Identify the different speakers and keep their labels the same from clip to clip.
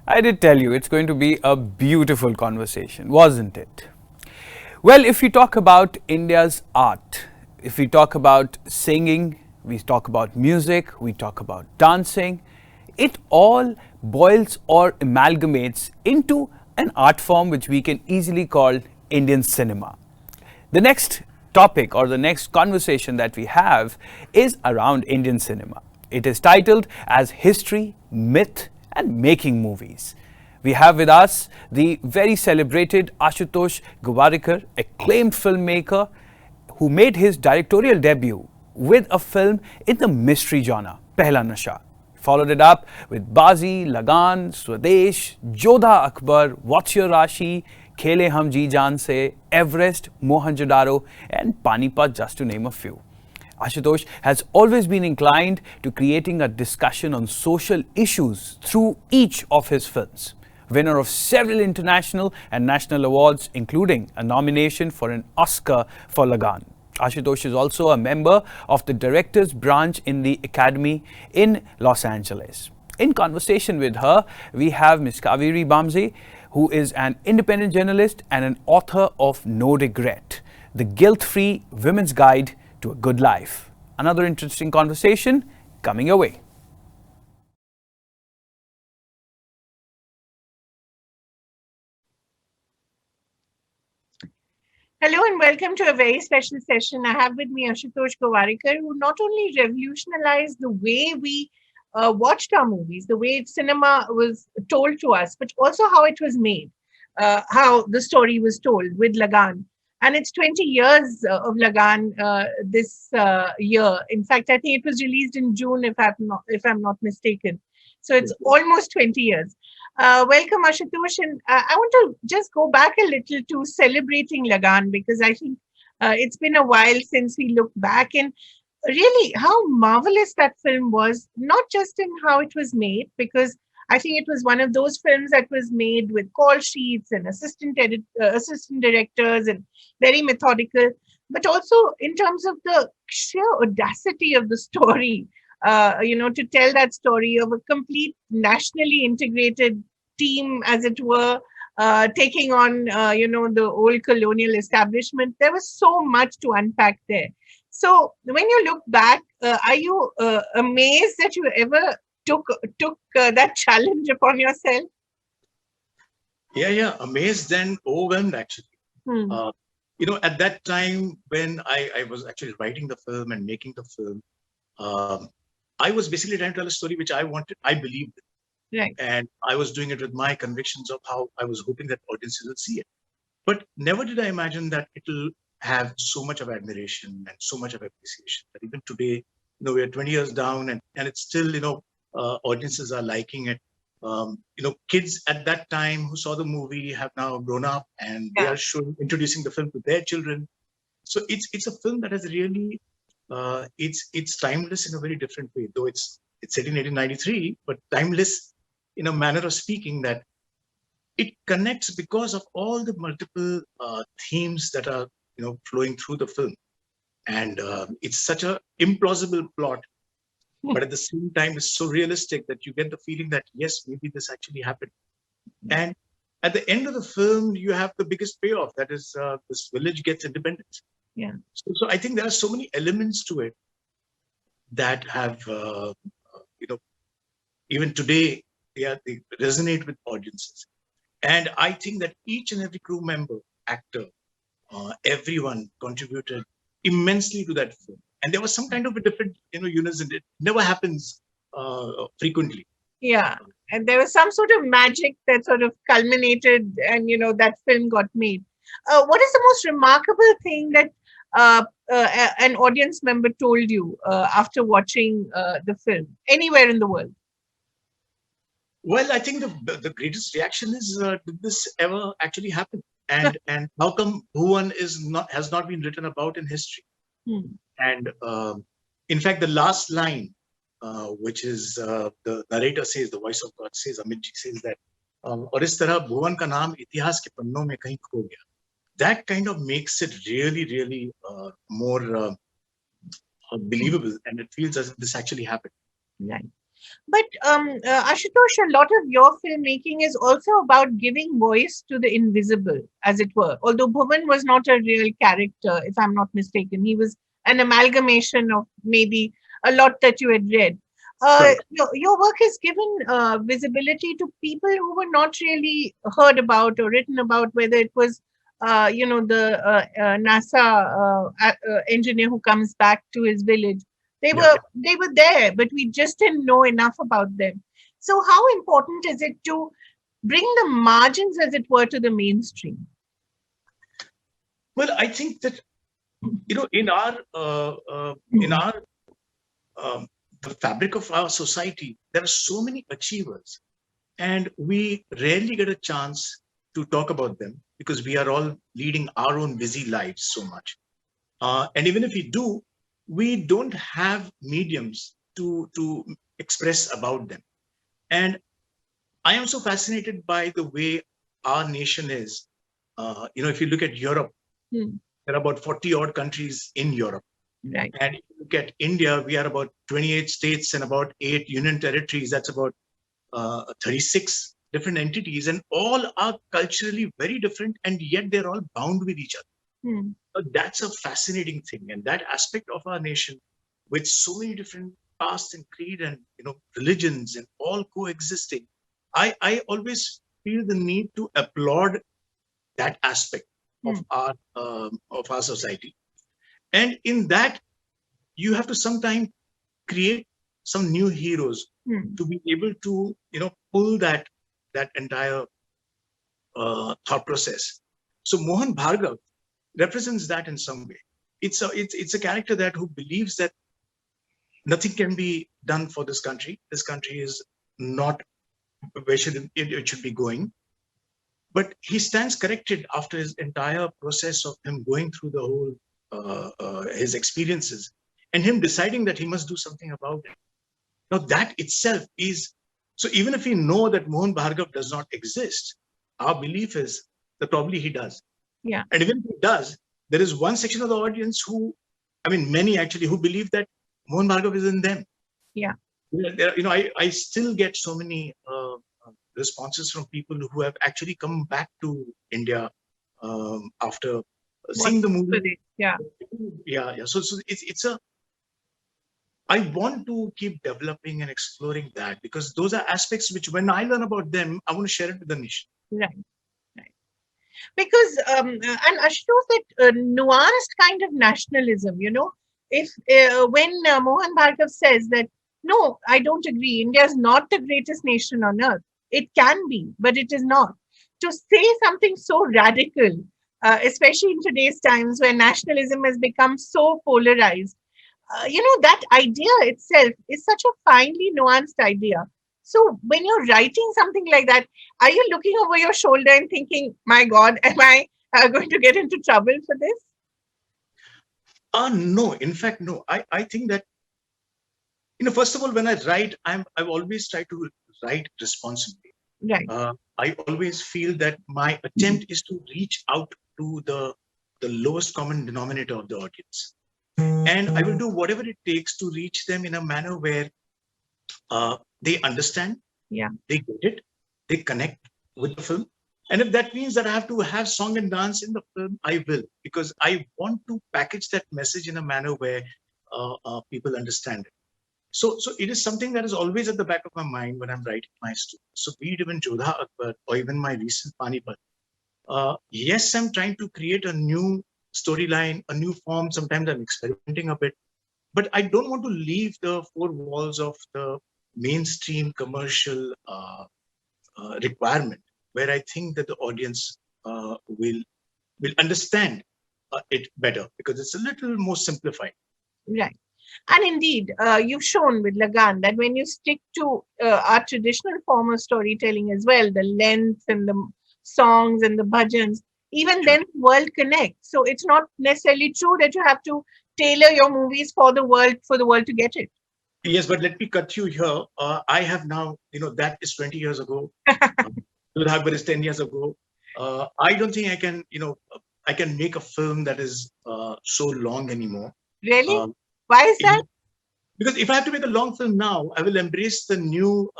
Speaker 1: I did tell you it's going to be a beautiful conversation, wasn't it? Well, if we talk about India's art, if we talk about singing, we talk about music, we talk about dancing, it all boils or amalgamates into an art form which we can easily call Indian cinema. The next topic or the next conversation that we have is around Indian cinema. It is titled as History, Myth, and Making Movies. We have with us the very celebrated Ashutosh Gowariker, acclaimed filmmaker who made his directorial debut with a film in the mystery genre, Pehla Nasha. Followed it up with Bazi, Lagan, Swadesh, Jodha Akbar, What's Your Rashi, Khele Hum Ji Jaan Se, Everest, Mohenjo-daro, and Panipat, just to name a few. Ashutosh has always been inclined to creating a discussion on social issues through each of his films. Winner of several international and national awards, including a nomination for an Oscar for Lagan. Ashutosh is also a member of the Directors Branch in the Academy in Los Angeles. In conversation with her, we have Ms. Kaveree Bamzai, who is an independent journalist and an author of No Regret, The Guilt-Free Women's Guide to a Good Life. Another interesting conversation coming your way.
Speaker 2: Hello and welcome to a very special session. I have with me Ashutosh Gowariker, who not only revolutionized the way we watched our movies, the way cinema was told to us, but also how it was made, how the story was told with Lagan. And it's 20 years of Lagan this year. In fact, I think it was released in June, if I'm not mistaken. So it's almost 20 years. Welcome, Ashutosh. And I want to just go back a little to celebrating Lagan because I think it's been a while since we look back and really how marvelous that film was, not just in how it was made, because I think it was one of those films that was made with call sheets and assistant directors and very methodical, but also in terms of the sheer audacity of the story. To tell that story of a complete nationally integrated team, as it were, taking on, the old colonial establishment. There was so much to unpack there. So when you look back, are you amazed that you ever took that challenge upon yourself?
Speaker 3: Yeah, amazed and overwhelmed actually.
Speaker 2: Hmm.
Speaker 3: At that time when I was actually writing the film and making the film, I was basically trying to tell a story which I wanted, I believed in.
Speaker 2: Right.
Speaker 3: And I was doing it with my convictions of how I was hoping that audiences will see it. But never did I imagine that it'll have so much of admiration and so much of appreciation that even today, we're 20 years down and it's still, audiences are liking it. Kids at that time who saw the movie have now grown up and they are introducing the film to their children. So it's a film that has really, it's timeless in a very different way, though it's set in 1893, but timeless in a manner of speaking that it connects because of all the multiple themes that are flowing through the film, and it's such a implausible plot, but at the same time it's so realistic that you get the feeling that yes, maybe this actually happened. And at the end of the film, you have the biggest payoff, that is this village gets independence.
Speaker 2: Yeah.
Speaker 3: So I think there are so many elements to it that have even today they resonate with audiences. And I think that each and every crew member, actor, everyone contributed immensely to that film. And there was some kind of a different, unison. It never happens frequently.
Speaker 2: Yeah. And there was some sort of magic that sort of culminated and, that film got made. What is the most remarkable thing that an audience member told you after watching the film anywhere in the world?
Speaker 3: Well, I think the greatest reaction is, did this ever actually happen? And and how come Bhuvan has not been written about in history? And in fact, the last line, which is the narrator says, the voice of God says, Amit ji says that, और इस तरह भुवन का नाम इतिहास के पन्नों में कहीं खो गया. That kind of makes it really, really more believable, and it feels as if this actually happened.
Speaker 2: Right. But Ashutosh, a lot of your filmmaking is also about giving voice to the invisible, as it were. Although Bhuvan was not a real character, if I'm not mistaken, he was an amalgamation of maybe a lot that you had read.
Speaker 3: Right.
Speaker 2: Your work has given visibility to people who were not really heard about or written about, whether it was, the NASA engineer who comes back to his village. They
Speaker 3: Yeah.
Speaker 2: were they were there, but we just didn't know enough about them. So, how important is it to bring the margins, as it were, to the mainstream?
Speaker 3: Well, I think that in
Speaker 2: Hmm.
Speaker 3: our um, the fabric of our society, there are so many achievers, and we rarely get a chance to talk about them because we are all leading our own busy lives so much. And even if we do, we don't have mediums to express about them. And I am so fascinated by the way our nation is. If you look at Europe,
Speaker 2: Hmm.
Speaker 3: there are about 40 odd countries in Europe.
Speaker 2: Right.
Speaker 3: And if you look at India, we are about 28 states and about 8 union territories. That's about 36 different entities, and all are culturally very different, and yet they're all bound with each other.
Speaker 2: Hmm.
Speaker 3: That's a fascinating thing, and that aspect of our nation, with so many different castes and creed and religions and all coexisting, I always feel the need to applaud that aspect
Speaker 2: Hmm.
Speaker 3: of our society, and in that you have to sometimes create some new heroes
Speaker 2: Hmm.
Speaker 3: to be able to pull that entire thought process. So Mohan Bhargav represents that in some way. It's a character that who believes that nothing can be done for this country. This country is not where it should be going. But he stands corrected after his entire process of him going through the whole his experiences and him deciding that he must do something about it. Now that itself is so. Even if we know that Mohan Bhargav does not exist, our belief is that probably he does.
Speaker 2: Yeah.
Speaker 3: And even if he does, there is one section of the audience who, I mean, many actually, who believe that Mohan Bhargav is in them.
Speaker 2: Yeah.
Speaker 3: I still get so many responses from people who have actually come back to India after seeing the
Speaker 2: Watching
Speaker 3: movie.
Speaker 2: today. Yeah.
Speaker 3: Yeah. So it's a. I want to keep developing and exploring that because those are aspects which, when I learn about them, I want to share it with the nation.
Speaker 2: Right. Right. Because and Ashutosh, that nuanced kind of nationalism, if when Mohan Bhargav says that no, I don't agree, India is not the greatest nation on earth. It can be, but it is not. To say something so radical, especially in today's times where nationalism has become so polarized, that idea itself is such a finely nuanced idea. So when you're writing something like that, are you looking over your shoulder and thinking, my God, am I going to get into trouble for this?
Speaker 3: No, in fact, no. I think that first of all, when I write, I've always tried to write responsibly.
Speaker 2: Right.
Speaker 3: I always feel that my attempt is to reach out to the lowest common denominator of the audience, and I will do whatever it takes to reach them in a manner where they understand,
Speaker 2: Yeah.
Speaker 3: they get it, they connect with the film. And if that means that I have to have song and dance in the film, I will, because I want to package that message in a manner where people understand it. So it is something that is always at the back of my mind when I'm writing my story. So be it even Jodha Akbar or even my recent Panipat. Yes, I'm trying to create a new storyline, a new form. Sometimes I'm experimenting a bit, but I don't want to leave the four walls of the mainstream commercial requirement, where I think that the audience will understand it better because it's a little more simplified.
Speaker 2: Right. And indeed, you've shown with Lagan that when you stick to our traditional form of storytelling as well, the length and the songs and the bhajans, even
Speaker 3: Yeah.
Speaker 2: then the world connects. So it's not necessarily true that you have to tailor your movies for the world to get it.
Speaker 3: Yes, but let me cut you here. I have now, that is 20 years ago. Jodha Akbar is 10 years ago. I don't think I can make a film that is so long anymore.
Speaker 2: Really?
Speaker 3: Um,
Speaker 2: Why is that?
Speaker 3: Because if I have to make a long film now, I will embrace the new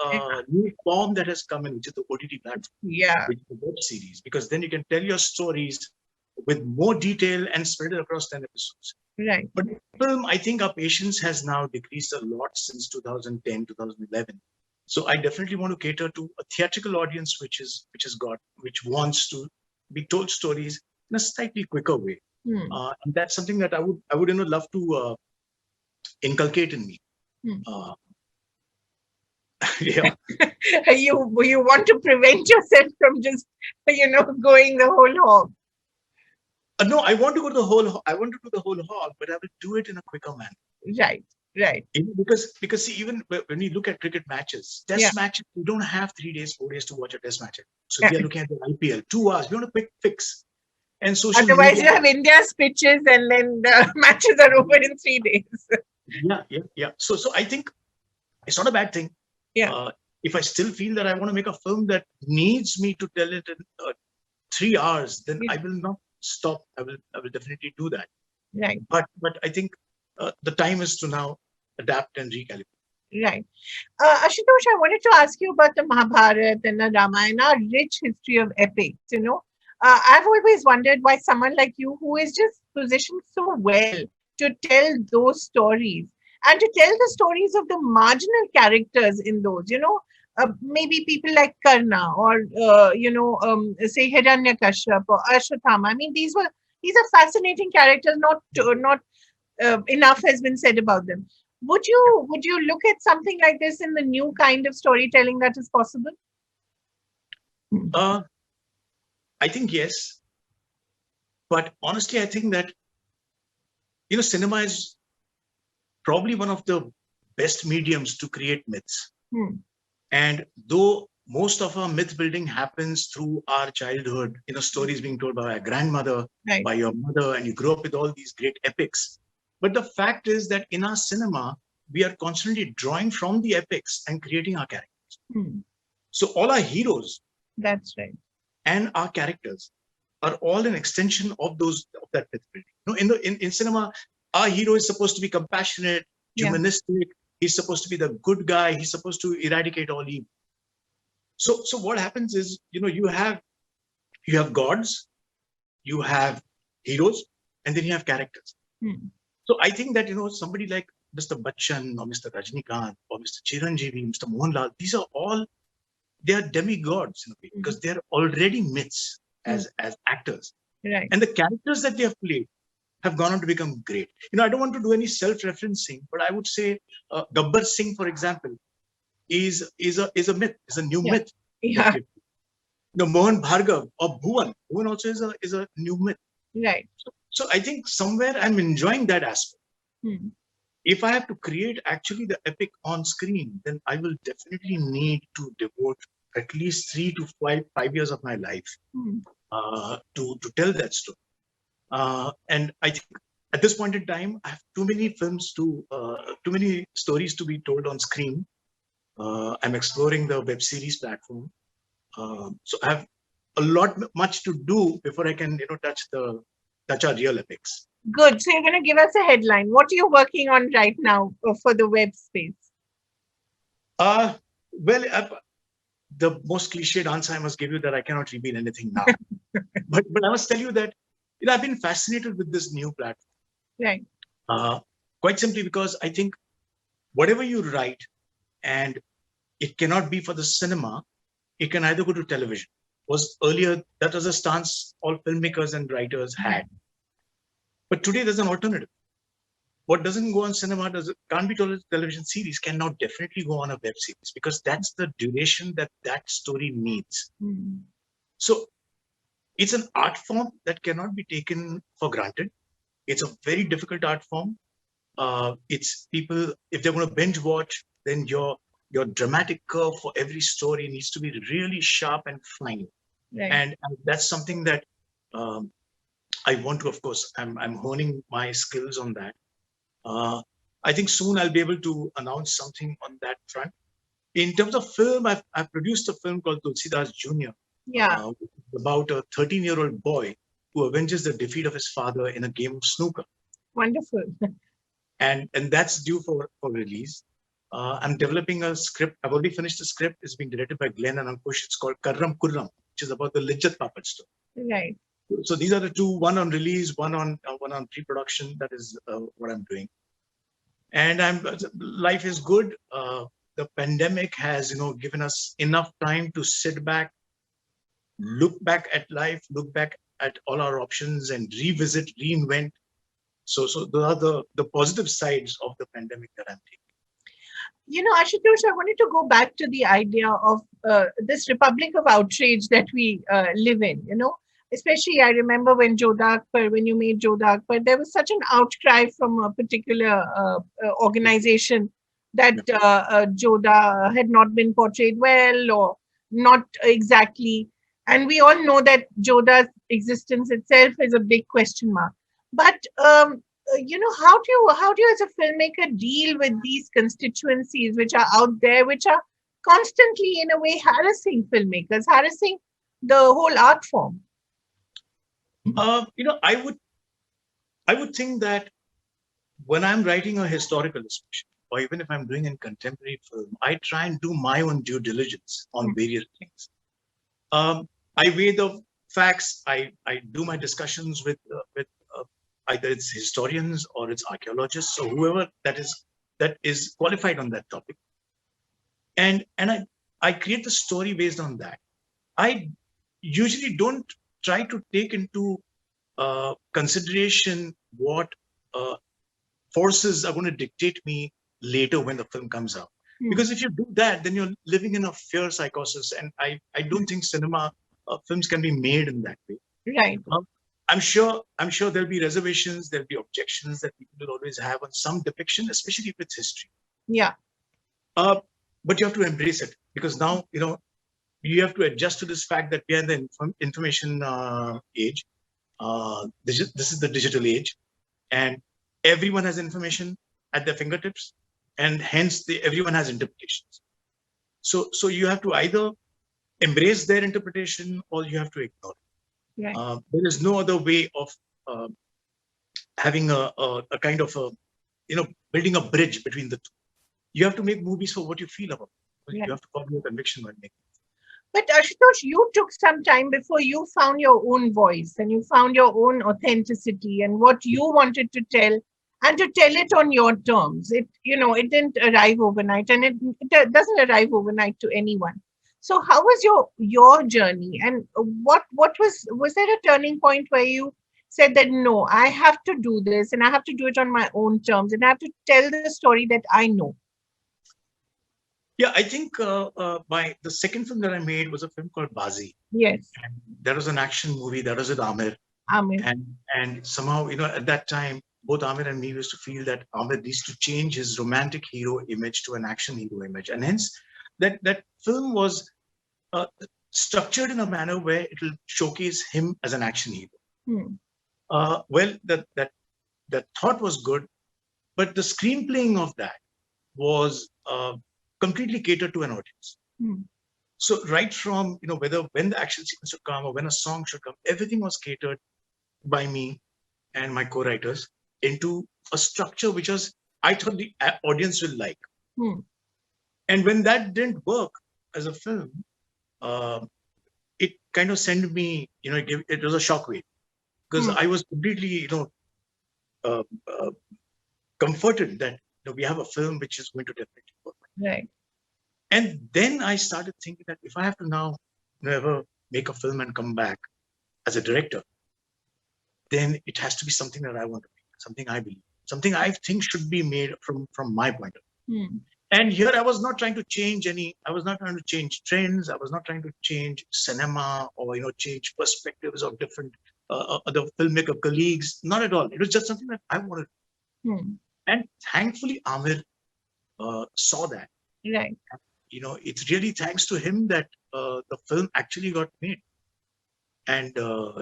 Speaker 3: form that has come in, which is the OTT platform, which is the web series. Because then you can tell your stories with more detail and spread it across 10 episodes.
Speaker 2: Right.
Speaker 3: But film, I think our patience has now decreased a lot since 2010, 2011. So I definitely want to cater to a theatrical audience, which wants to be told stories in a slightly quicker way. And that's something that I would love to inculcate in me. Yeah.
Speaker 2: You want to prevent yourself from just going the whole hog.
Speaker 3: No, I want to go to the whole. I want to do the whole hog, but I will do it in a quicker manner.
Speaker 2: Right.
Speaker 3: Because see, even when we look at cricket matches, test matches, we don't have 3 days, 4 days to watch a test match. So we are looking at the IPL, 2 hours. We want a quick fix. And social
Speaker 2: otherwise,
Speaker 3: media,
Speaker 2: you have India's pitches, and then the matches are over in 3 days.
Speaker 3: Yeah. So I think it's not a bad thing.
Speaker 2: Yeah.
Speaker 3: If I still feel that I want to make a film that needs me to tell it in 3 hours, then I will not stop. I will definitely do that.
Speaker 2: Right.
Speaker 3: But I think the time is to now adapt and recalibrate.
Speaker 2: Right. Ashutosh, I wanted to ask you about the Mahabharata and the Ramayana, a rich history of epics. I've always wondered why someone like you, who is just positioned so well to tell those stories and to tell the stories of the marginal characters in those, maybe people like Karna or, say Hiranyakashyap or Ashwatthama. I mean, these are fascinating characters. Not enough has been said about them. Would you look at something like this in the new kind of storytelling that is possible?
Speaker 3: I think yes, but honestly, I think that cinema is probably one of the best mediums to create myths. And though most of our myth building happens through our childhood, stories being told by our grandmother, by your mother, and you grow up with all these great epics. But the fact is that in our cinema, we are constantly drawing from the epics and creating our characters. So all our heroes,
Speaker 2: that's right,
Speaker 3: and our characters are all an extension of that myth building. In cinema, our hero is supposed to be compassionate, humanistic. He's supposed to be the good guy. He's supposed to eradicate all evil. So what happens is, you have gods, you have heroes, and then you have characters. So I think that, somebody like Mr. Bachchan or Mr. Rajnikant or Mr. Chiranjeevi, Mr. Mohanlal, these are all, they are demigods in a way, because they're already myths as actors.
Speaker 2: Right.
Speaker 3: And the characters that they have played have gone on to become great. I don't want to do any self-referencing, but I would say Gabbar Singh, for example, is a myth, is a new myth.
Speaker 2: Yeah.
Speaker 3: Mohan Bhargav or Bhuvan also is a new myth.
Speaker 2: Right.
Speaker 3: So I think somewhere I'm enjoying that aspect. If I have to create actually the epic on screen, then I will definitely need to devote at least 3 to 5 years of my life to tell that story. And I think at this point in time, I have too many stories to be told on screen. I'm exploring the web series platform. So I have much to do before I can, touch our real epics.
Speaker 2: Good. So you're going to give us a headline. What are you working on right now for the web space?
Speaker 3: Well, the most cliched answer I must give you that I cannot reveal anything now. but I must tell you that I've been fascinated with this new platform.
Speaker 2: Right.
Speaker 3: Quite simply because I think whatever you write, and it cannot be for the cinema, it can either go to television. Earlier, that was a stance all filmmakers and writers had. But today there's an alternative. What doesn't go on cinema can't be told as a television series, can now definitely go on a web series, because that's the duration that story needs. So it's an art form that cannot be taken for granted. It's a very difficult art form. It's people, if they're going to binge watch, then your dramatic curve for every story needs to be really sharp and fine.
Speaker 2: Right.
Speaker 3: And that's something that I want to, of course, I'm honing my skills on that. I think soon I'll be able to announce something on that front. In terms of film, I've produced a film called Tulsidas Jr.
Speaker 2: Yeah.
Speaker 3: About a 13-year-old boy who avenges the defeat of his father in a game of snooker.
Speaker 2: Wonderful.
Speaker 3: and that's due for release. I'm developing a script. I've already finished the script. It's being directed by Glenn and Ankush. It's called Karram Kurram, which is about the Lijjat Papad story.
Speaker 2: Right.
Speaker 3: So these are the two: one on release, one on pre-production. That is what I'm doing. And life is good. The pandemic has, given us enough time to sit back, look back at life, look back at all our options, and revisit, reinvent. So those are the positive sides of the pandemic that I'm taking.
Speaker 2: Ashutosh, I wanted to go back to the idea of this republic of outrage that we live in, Especially, I remember when you made Jodha Akbar, there was such an outcry from a particular organization that Jodha had not been portrayed well or not exactly. And we all know that Jodha's existence itself is a big question mark. But how do you as a filmmaker deal with these constituencies which are out there, which are constantly in a way harassing filmmakers, harassing the whole art form?
Speaker 3: I would think that when I'm writing a historical discussion, or even if I'm doing a contemporary film, I try and do my own due diligence on various things. I weigh the facts. I do my discussions with either it's historians or it's archaeologists or whoever that is qualified on that topic, and I create the story based on that. I usually don't try to take into consideration what forces are going to dictate me later when the film comes out. Because if you do that, then you're living in a fear psychosis, and I don't think cinema films can be made in that way.
Speaker 2: Right.
Speaker 3: I'm sure there'll be reservations, there'll be objections that people will always have on some depiction, especially if it's history.
Speaker 2: Yeah.
Speaker 3: But you have to embrace it, because now you have to adjust to this fact that we are in the information age. This is the digital age, and everyone has information at their fingertips, and hence everyone has interpretations. So you have to either embrace their interpretation or you have to ignore it.
Speaker 2: Right.
Speaker 3: There is no other way of having a kind of building a bridge between the two. You have to make movies for what you feel about it.
Speaker 2: Right.
Speaker 3: You have to follow your conviction when making.
Speaker 2: But Ashutosh, you took some time before you found your own voice and you found your own authenticity and what you wanted to tell, and to tell it on your terms. It didn't arrive overnight, and it doesn't arrive overnight to anyone. So how was your journey, and what was there a turning point where you said that no, I have to do this and I have to do it on my own terms and I have to tell the story that I know?
Speaker 3: Yeah, I think the second film that I made was a film called Bazi.
Speaker 2: Yes.
Speaker 3: And that was an action movie. That was with Amir. And somehow, at that time, both Amir and me used to feel that Amir needs to change his romantic hero image to an action hero image. And hence, that film was structured in a manner where it will showcase him as an action hero. Well, that thought was good, but the screenplaying of that was completely catered to an audience. So right from when the action sequence should come or when a song should come, everything was catered by me and my co-writers into a structure which I thought the audience will like. And when that didn't work as a film, it kind of sent me, it was a shockwave, because I was completely, comforted that we have a film which is going to definitely work.
Speaker 2: Right.
Speaker 3: And then I started thinking that if I have to now ever make a film and come back as a director, then it has to be something that I want to make, something I believe, something I think should be made from my point of view. And here I was not trying to change I was not trying to change trends. I was not trying to change cinema or, change perspectives of different other filmmaker colleagues. Not at all. It was just something that I wanted. And thankfully, Amir saw that.
Speaker 2: Right.
Speaker 3: It's really thanks to him that the film actually got made. And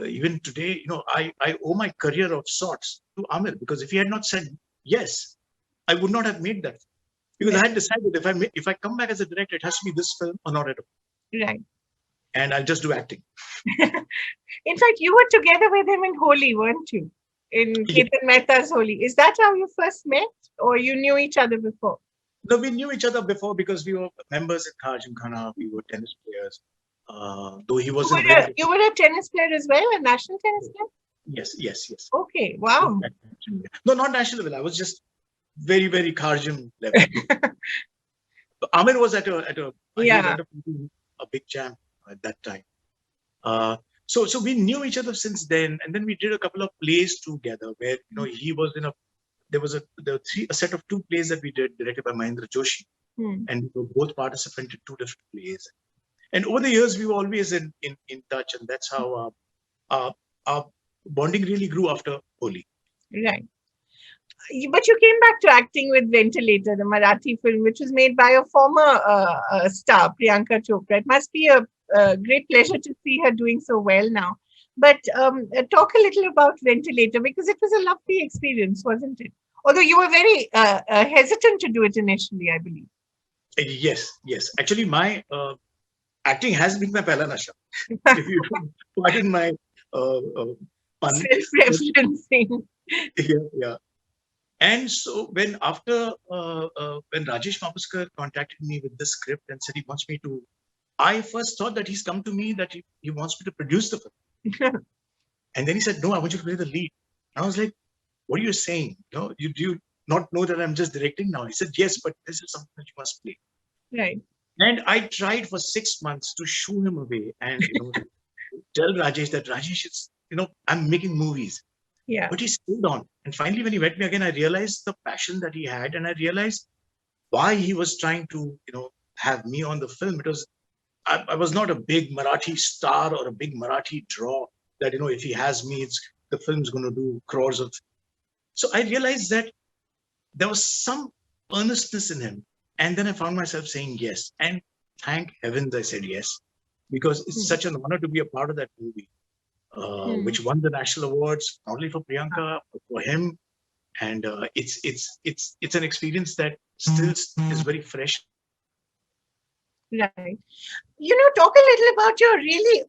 Speaker 3: even today, I owe my career of sorts to Amir, because if he had not said yes, I would not have made that. Because I had decided if I come back as a director, it has to be this film or not at all.
Speaker 2: Right.
Speaker 3: And I'll just do acting.
Speaker 2: In fact, you were together with him in Holi, weren't you? In Ketan Mehta's Holi. Is that how you first met? or you knew each other before?
Speaker 3: No, we knew each other before because we were members in Kharjim Khana. We were tennis players. Though he wasn't very good.
Speaker 2: You were a tennis player as well, a national tennis player?
Speaker 3: Yes.
Speaker 2: Okay, wow.
Speaker 3: No, not national level. I was just very, very Kharjim level. Amir was at a big champ at that time. So we knew each other since then, and then we did a couple of plays together where he was in there were a set of 2 plays that we did directed by Mahendra Joshi, and we were both participants in 2 different plays. And over the years, we were always in touch, and that's how our bonding really grew after Holi.
Speaker 2: Right. But you came back to acting with Ventilator, the Marathi film, which was made by a former star, Priyanka Chopra. It must be a great pleasure to see her doing so well now. But talk a little about Ventilator, because it was a lovely experience, wasn't it? Although you were very hesitant to do it initially, I believe.
Speaker 3: Yes. Actually, my acting has been my pehla nasha. If you pardon my pun.
Speaker 2: Self-referencing.
Speaker 3: Yeah. And so when Rajesh Mapuskar contacted me with this script and said he wants me to, I first thought that he's come to me that he wants me to produce the film. And then he said, no, I want you to play the lead. And I was like, what are you saying? Do you not know that I'm just directing now? He said, yes, but this is something that you must play.
Speaker 2: Right.
Speaker 3: And I tried for 6 months to shoo him away and tell Rajesh that Rajesh is, I'm making movies.
Speaker 2: Yeah.
Speaker 3: But he stayed on. And finally, when he met me again, I realized the passion that he had, and I realized why he was trying to, have me on the film. Because I was not a big Marathi star or a big Marathi draw that, if he has me, the film's going to do crores of. So I realized that there was some earnestness in him. And then I found myself saying yes. And thank heavens I said yes, because it's such an honor to be a part of that movie. Which won the national awards, not only for Priyanka, but for him. And it's an experience that still is very fresh.
Speaker 2: Right. Talk a little about your really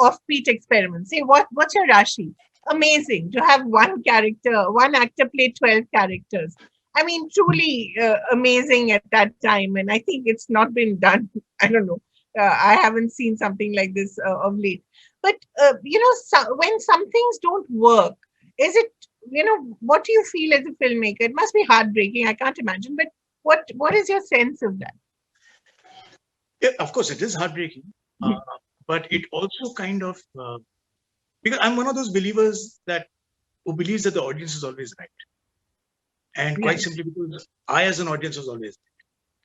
Speaker 2: offbeat experiments. Say, what's your Rashi? Amazing to have one actor play 12 characters. I mean, truly amazing at that time. And I think it's not been done. I don't know. I haven't seen something like this of late. But, when some things don't work, is it, what do you feel as a filmmaker? It must be heartbreaking. I can't imagine. But what is your sense of that?
Speaker 3: Yeah, of course, it is heartbreaking. But it also kind of, because I'm one of those believers who believes that the audience is always right. And quite simply because I, as an audience, was always right.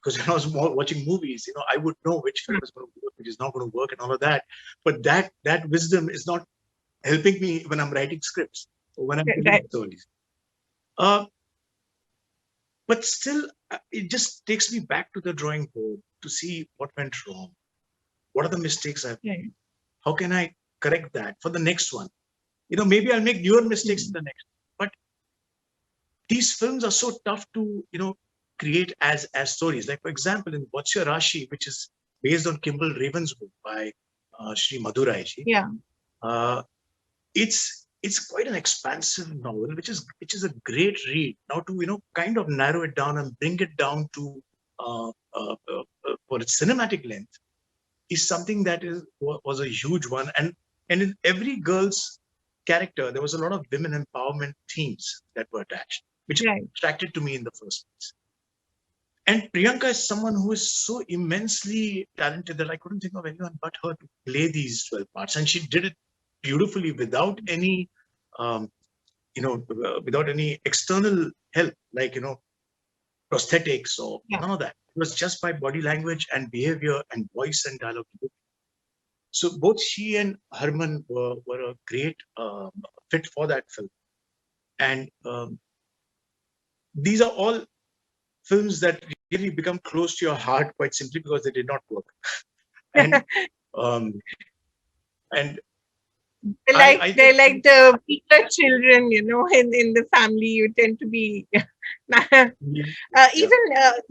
Speaker 3: Because when I was watching movies, I would know which film is going to work, which is not going to work, and all of that. But that wisdom is not helping me when I'm writing scripts or when I'm telling stories. But still, it just takes me back to the drawing board to see what went wrong. What are the mistakes I've made? How can I correct that for the next one? Maybe I'll make newer mistakes in the next. But these films are so tough to, create as stories. Like, for example, in What's Your Rashi, which is based on Kimball Raven's book by Sri Madhuraiji.
Speaker 2: Yeah.
Speaker 3: It's quite an expansive novel, which is a great read. Now to kind of narrow it down and bring it down to for its cinematic length is something that was a huge one. And in every girl's character, there was a lot of women empowerment themes that were attached, which attracted to me in the first place. And Priyanka is someone who is so immensely talented that I couldn't think of anyone but her to play these 12 parts. And she did it beautifully without any, without any external help, like, prosthetics or none of that. It was just by body language and behavior and voice and dialogue. So both she and Harman were a great fit for that film. And these are all films that really become close to your heart quite simply because they did not work. And
Speaker 2: they're like the weaker children, in the family. You tend to be even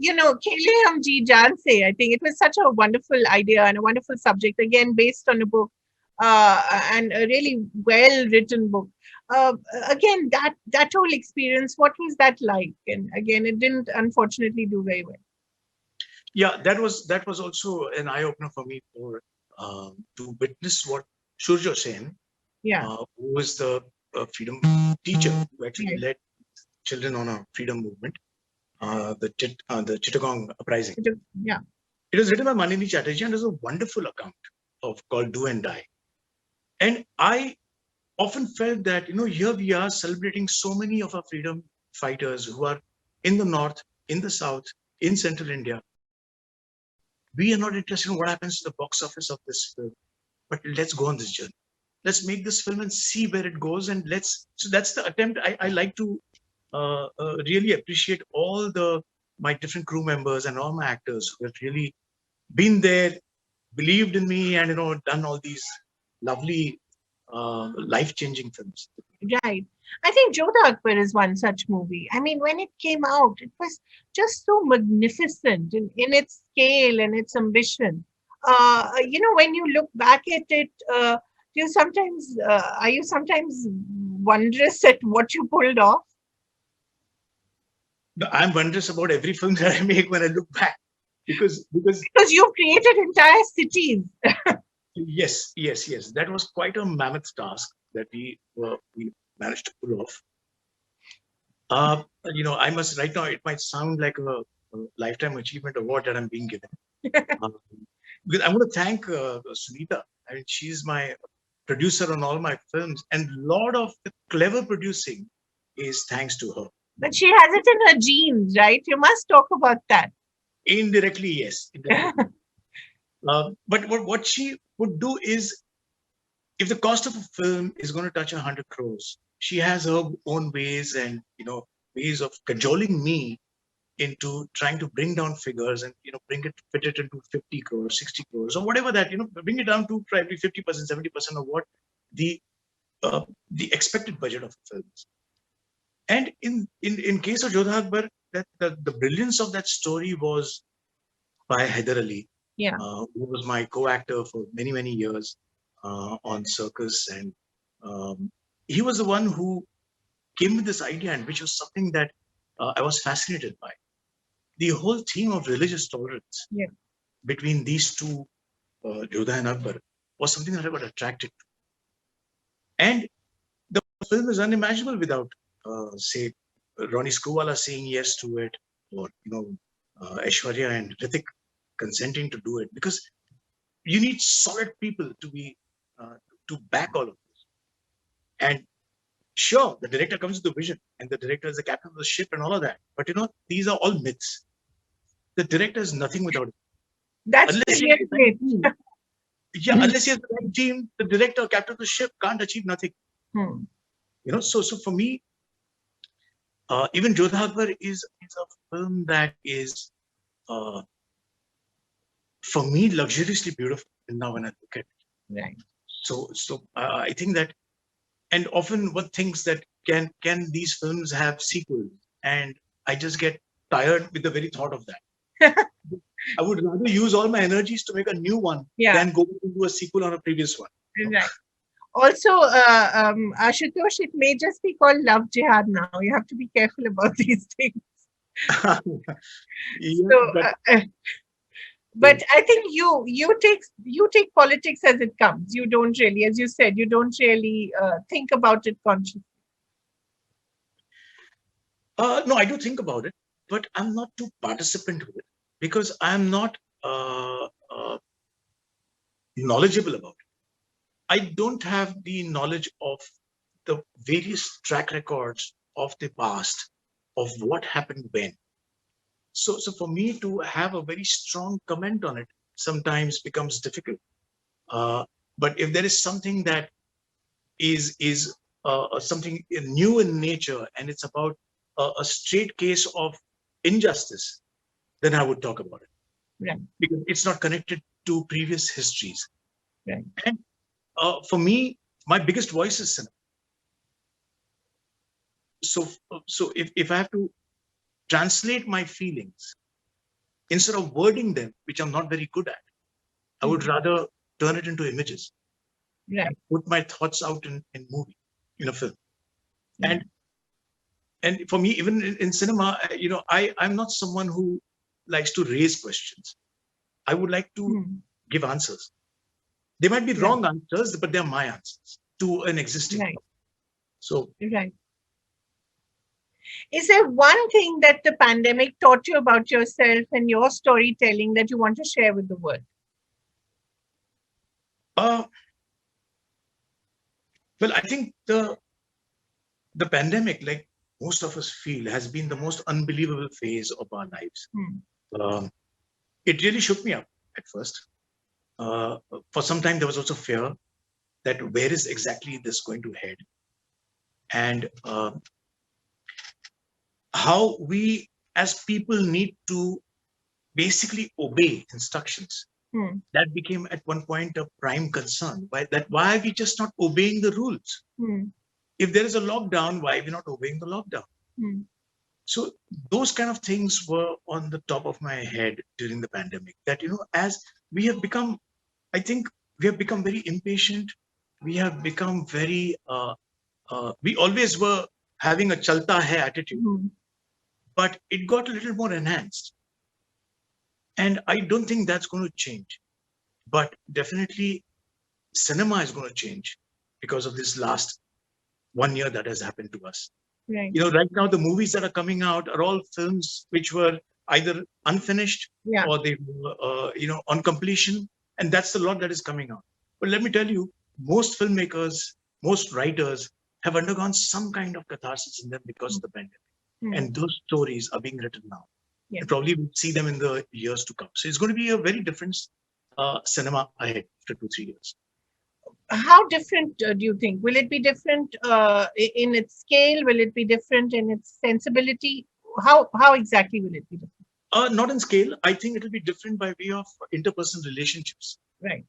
Speaker 2: Kele Hum Ji Jaan Se. I think it was such a wonderful idea and a wonderful subject, again based on a book and a really well written book. again, that whole experience, what was that like? And again, it didn't unfortunately do very well.
Speaker 3: Yeah, that was also an eye opener for me for to witness what Surya Sen,
Speaker 2: Yeah.
Speaker 3: who was the freedom teacher who actually
Speaker 2: Right.
Speaker 3: led children on a freedom movement, the Chittagong Uprising.
Speaker 2: Yeah.
Speaker 3: It was written by Manini Chatterjee and is a wonderful account of called Do and Die. And I often felt that, here we are celebrating so many of our freedom fighters who are in the north, in the south, in central India. We are not interested in what happens to the box office of this film, but let's go on this journey. Let's make this film and see where it goes. And so that's the attempt. I like to really appreciate all my different crew members and all my actors who have really been there, believed in me, and done all these lovely life-changing films.
Speaker 2: Right. I think Jodha Akbar is one such movie. I mean, when it came out, it was just so magnificent in its scale and its ambition. When you look back at it, are you sometimes wondrous at what you pulled off?
Speaker 3: I'm wondrous about every film that I make when I look back, because
Speaker 2: You've created entire cities.
Speaker 3: yes, that was quite a mammoth task that we managed to pull off. I must right now. It might sound like a lifetime achievement award that I'm being given. Because I want to thank Sunita. I mean, she's my producer on all my films, and a lot of the clever producing is thanks to her.
Speaker 2: But she has it in her genes, right? You must talk about that.
Speaker 3: Indirectly, yes. But what she would do is, if the cost of a film is going to touch 100 crores, she has her own ways and ways of cajoling me into trying to bring down figures and fit it into 50 crores, 60 crores, or whatever that bring it down to probably 50%, 70% of what the expected budget of films. And in case of Jodha Akbar, that the brilliance of that story was by Haider Ali, who was my co-actor for many years on Circus, and he was the one who came with this idea, and which was something that I was fascinated by. The whole theme of religious tolerance between these two, Jodha and Akbar, was something that I got attracted to. And the film is unimaginable without, say, Ronnie Screwvala saying yes to it, or Aishwarya and Hrithik consenting to do it, because you need solid people to back all of this. And sure, the director comes with the vision, and the director is the captain of the ship and all of that. But these are all myths. The director is nothing without it.
Speaker 2: That's unless he has the
Speaker 3: right team, the director, captain of the ship, can't achieve nothing. So for me, even Jodha Akbar is a film that is, for me, luxuriously beautiful. And now when I look at it,
Speaker 2: right.
Speaker 3: So I think that, and often one thinks that can these films have sequels? And I just get tired with the very thought of that. I would rather use all my energies to make a new one than go into a sequel on a previous one.
Speaker 2: Right. Also, Ashutosh, it may just be called Love Jihad now. You have to be careful about these things. But I think you take politics as it comes. You don't really, as you said, you don't really think about it consciously.
Speaker 3: No, I do think about it, but I'm not too participant with it because I'm not knowledgeable about it. I don't have the knowledge of the various track records of the past of what happened when. So for me to have a very strong comment on it sometimes becomes difficult. But if there is something that is something new in nature, and it's about a straight case of injustice, then I would talk about it.
Speaker 2: Right.
Speaker 3: Because it's not connected to previous histories.
Speaker 2: Right.
Speaker 3: And for me, my biggest voice is cinema. So if I have to translate my feelings instead of wording them, which I'm not very good at, I would rather turn it into images.
Speaker 2: Right.
Speaker 3: Put my thoughts out in movie, in a film. And for me, even in cinema, I'm not someone who likes to raise questions. I would like to give answers. They might be wrong answers, but they're my answers to an existing problem. So,
Speaker 2: is there one thing that the pandemic taught you about yourself and your storytelling that you want to share with the world?
Speaker 3: Well, I think the pandemic, like most of us feel, has been the most unbelievable phase of our lives. It really shook me up at first. For some time, there was also fear that where is exactly this going to head, and how we as people need to basically obey instructions. That became at one point a prime concern. Why are we just not obeying the rules? If there is a lockdown, why are we not obeying the lockdown? So those kind of things were on the top of my head during the pandemic. That, as we have become, I think we have become very impatient. We have become very, we always were having a chalta hai attitude, but it got a little more enhanced. And I don't think that's going to change. But definitely cinema is going to change because of this last 1 year that has happened to us.
Speaker 2: Right.
Speaker 3: Right now the movies that are coming out are all films which were either unfinished or they were, on completion. And that's the lot that is coming out. But let me tell you, most filmmakers, most writers have undergone some kind of catharsis in them because of the pandemic. And those stories are being written now. And probably we'll see them in the years to come. So it's going to be a very different cinema ahead after 2-3 years.
Speaker 2: How different do you think? Will it be different in its scale? Will it be different in its sensibility? How exactly will it be different?
Speaker 3: Not in scale. I think it will be different by way of interpersonal relationships.
Speaker 2: Right.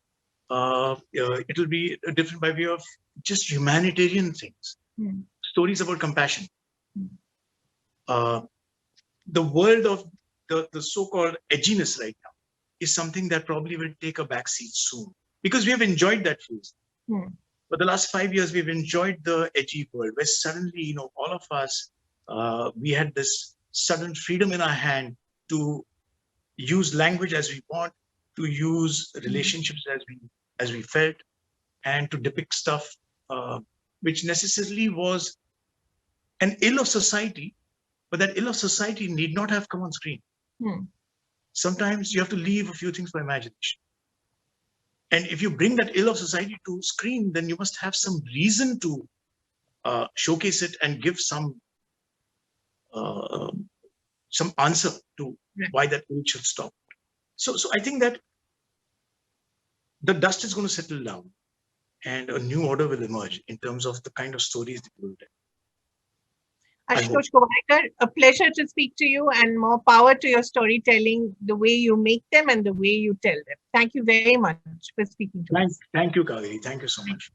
Speaker 3: It will be different by way of just humanitarian things. Stories about compassion. The world of the so-called edginess right now is something that probably will take a backseat soon, because we have enjoyed that phase. For the last 5 years, we've enjoyed the edgy world where suddenly, all of us, we had this sudden freedom in our hand to use language as we want, to use relationships as we felt, and to depict stuff which necessarily was an ill of society, but that ill of society need not have come on screen. Sometimes you have to leave a few things for imagination. And if you bring that ill of society to screen, then you must have some reason to showcase it and give some answer to why that ill should stop. So I think that the dust is going to settle down and a new order will emerge in terms of the kind of stories that we will tell.
Speaker 2: Ashutosh Gowariker, a pleasure to speak to you, and more power to your storytelling, the way you make them and the way you tell them. Thank you very much for speaking to us.
Speaker 3: Thank you, Kaveree. Thank you so much.